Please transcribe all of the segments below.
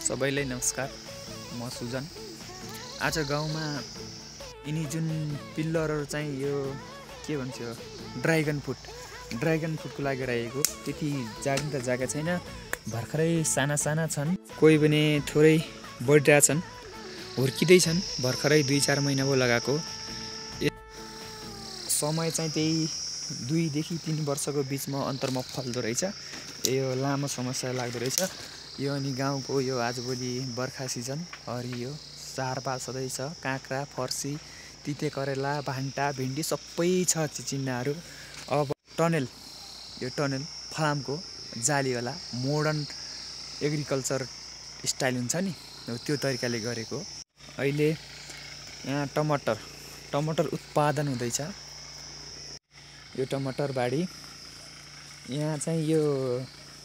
सबैलाई नमस्कार। म सुजन। आज गाउँमा यिनी जुन पिल्लरहरू चाहिँ यो के भन्छ ड्रागन फ्रुटको लागि राखेको त्यति जाग्न त जागा छैन। भर्खरै साना साना छन्, कोही पनि थोरै बढिरहेछन्, हुर्किँदैछन्। भर्खरै 2-4 महिना भयो लगाएको। समय चाहिँ त्यही 2 देखि 3 वर्षको बिचमा अन्तरमा फल्दो रहेछ। यो लामो समस्या लाग्दो रहेछ। यो अनि गाउँको यो आजभोलि बर्खा सिजन, हरियो चाडबाड सधैँ छ। काँक्रा, फर्सी, तिते करेला, भान्टा, भिन्डी सबै छ, चिचिन्डाहरू। अब यो टनल फलामको जालीवाला मोडर्न एग्रिकल्चर स्टाइल हुन्छ नि, त्यो तरिकाले गरेको। अहिले यहाँ टमाटर उत्पादन हुँदैछ। यो टमाटर बाडी यहाँ चाहिँ यो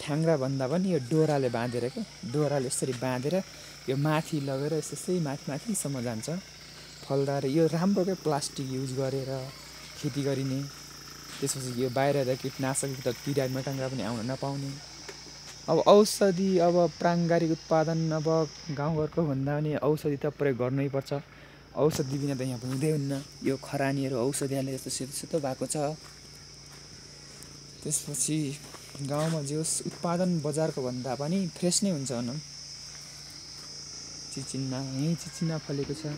ठ्याङ्ग्रा भन्दा पनि यो डोराले बाँधेर डोराले यसरी बाँधेर यो माथि लगेर यसै माथिसम्म जान्छ फलदार। यो राम्रो के प्लास्टिक युज गरेर खेती गरिने। त्यसपछि यो बाहिर कीटनाशक किरा मटाङ्ग्रा पनि आउन नपाउने। अब औषधि, अब प्राङ्गारिक उत्पादन, अब गाउँघरको भन्दा पनि औषधि त प्रयोग गर्नैपर्छ। औषधि बिना त यहाँ हुँदै हुन्न। यो खरानीहरू औषधि हालेर यस्तो सेतो भएको छ। त्यसपछि गाउँमा जे उत्पादन बजारको भन्दा पनि फ्रेस नै हुन्छ भनौँ। चिचिन्डा फलेको छ,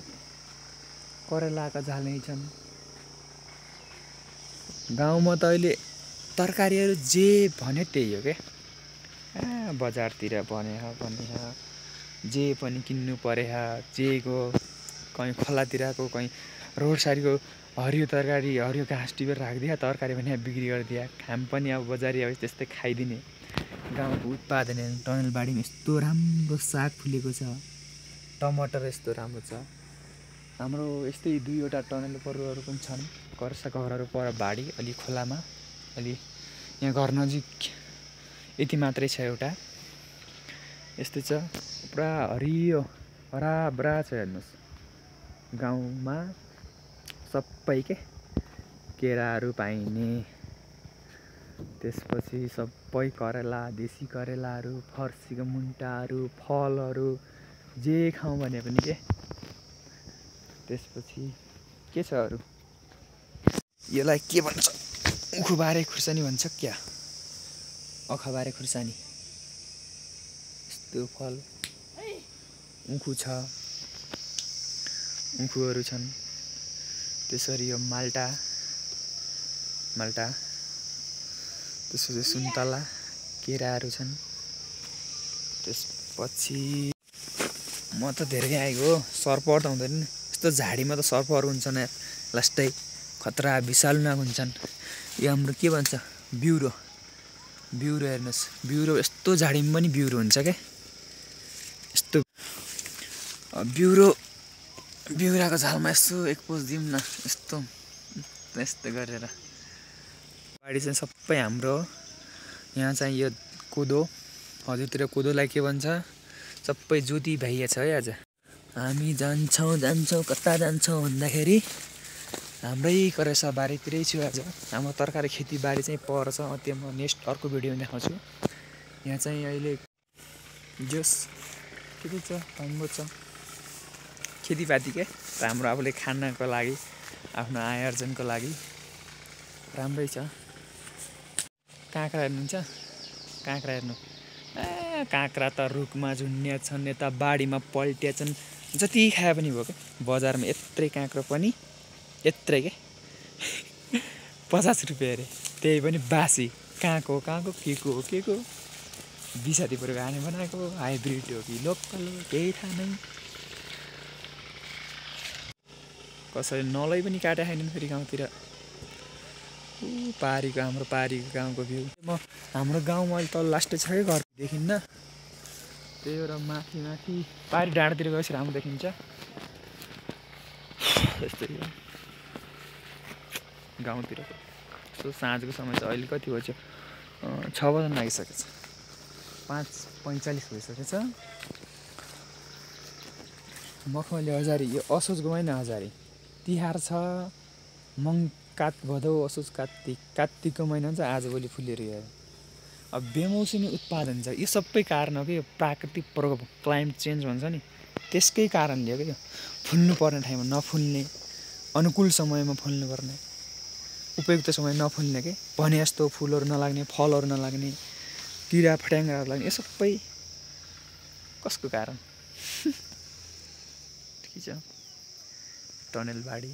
करेलाका झालै छन्। गाउँमा त अहिले तरकारीहरू जे भन्यो त्यही हो क्या। बजारतिर भने जे पनि किन्नु परे, जेको कहीँ खोलातिरको, कहीँ रोड साइडको हरियो तरकारी, हरियो घाँस टिपेर राखिदिया, तरकारी पनि बिक्री गरिदिया। खाम पनि अब बजारी अब त्यस्तै खाइदिने। गाउँको उत्पादन टनलबारीमा यस्तो राम्रो साग फुलेको छ, टमाटर यस्तो राम्रो छ। हाम्रो यस्तै 2वटा टनल परुहरू पनि छन्। घरहरू पर बाडी अलि खोलामा, अलि यहाँ घर नजिक यति मात्रै छ। एउटा यस्तै छ, पुरा हरियो हराभरा छ। हेर्नुहोस्, गाउँमा सबै केराहरू पाइने। त्यसपछि सबै करेला, देशी करेलाहरू, फर्सीको मुन्टाहरू, फलहरू जे खाउँ भने पनि त्यसपछि के छ अरू, यसलाई के भन्छ, उखुबारे खुर्सानी भन्छ क्या, अखबारे खुर्सानी, यस्तो फल उखु छ, उखुहरू छन्। त्यसरी यो माल्टा, त्यसपछि सुन्तला, केराहरू छन्। त्यसपछि म त धेरै आएको हो, सर्पहरू त हुँदैन। यस्तो झाडीमा त सर्पहरू हुन्छन्, लास्टै खतरा विषालु नाग हुन्छन्। यो हाम्रो के भन्छ, बिउरो हेर्नुहोस्, बिउरो यस्तो झाडीमा पनि बिउरो हुन्छ क्या। यस्तो बिउराको झालमा यसो एक पोज दिउँ न, यस्तो गरेर। बाडी चाहिँ सबै हाम्रो। यहाँ चाहिँ यो कोदो, हजुरतिर कोदोलाई के भन्छ, सबै ज्योति भाइया छ है। आज हामी जान्छौँ कता जान्छौँ भन्दाखेरि हाम्रै करेसा बारीतिरै छु आज। हाम्रो तरकारी खेतीबारी चाहिँ पर छ, त्यो म नेक्स्ट अर्को भिडियोमा देखाउँछु। यहाँ चाहिँ अहिले जोस् के के छ, राम्रो छ खेतीपाती के राम्रो, आफूले खानको लागि, आफ्नो आय आर्जनको लागि राम्रै छ। काँक्रा हेर्नुहुन्छ, काँक्रा हेर्नु, काँक्रा त रुखमा झुन्ड्या छन्, यता बाडीमा पल्ट्या छन्। जति खाए पनि भयो क्या। बजारमा यत्रै काँक्रो पनि यत्रै 50 रुपियाँ अरे, त्यही पनि बासी। कहाँको के को बिसाती परेको हाने बनाएको, हाइब्रिड हो कि लोकल हो केही थाहा नै। कसैले नलै पनि काटे खाइदिनु फेरि गाउँतिर। हाम्रो पारीको गाउँको भ्यू। हाम्रो गाउँमा अहिले तल लास्टै छ कि घर देखिन्न, त्यही भएर माथि पारी डाँडातिर गएपछि राम्रो देखिन्छ। यस्तै गाउँतिरको यसो साँझको समय चाहिँ अहिले कति बज्यो, 6 बज्न लागिसकेको छ, 5:45 भइसकेछ। मखमली हजारी, यो असोजको महिना हजारी तिहार छ। कात भदौ असोज कात्तिकको महिना हुन्छ। आजभोलि फुलेर अब बेमौसमी उत्पादन छ, यो सबै कारण हो कि यो प्राकृतिक प्रकोप, क्लाइमेट चेन्ज भन्छ नि, त्यसकै कारणले हो कि यो। फुल्नुपर्ने ठाउँमा नफुल्ने, अनुकूल समयमा फुल्नुपर्ने, उपयुक्त समय नफुल्ने के भने जस्तो फुलहरू नलाग्ने, फलहरू नलाग्ने, किरा फट्याङ्ग्राहरू लाग्ने, यो सबै कसको कारण? ठिक छ, टनेल बाढी।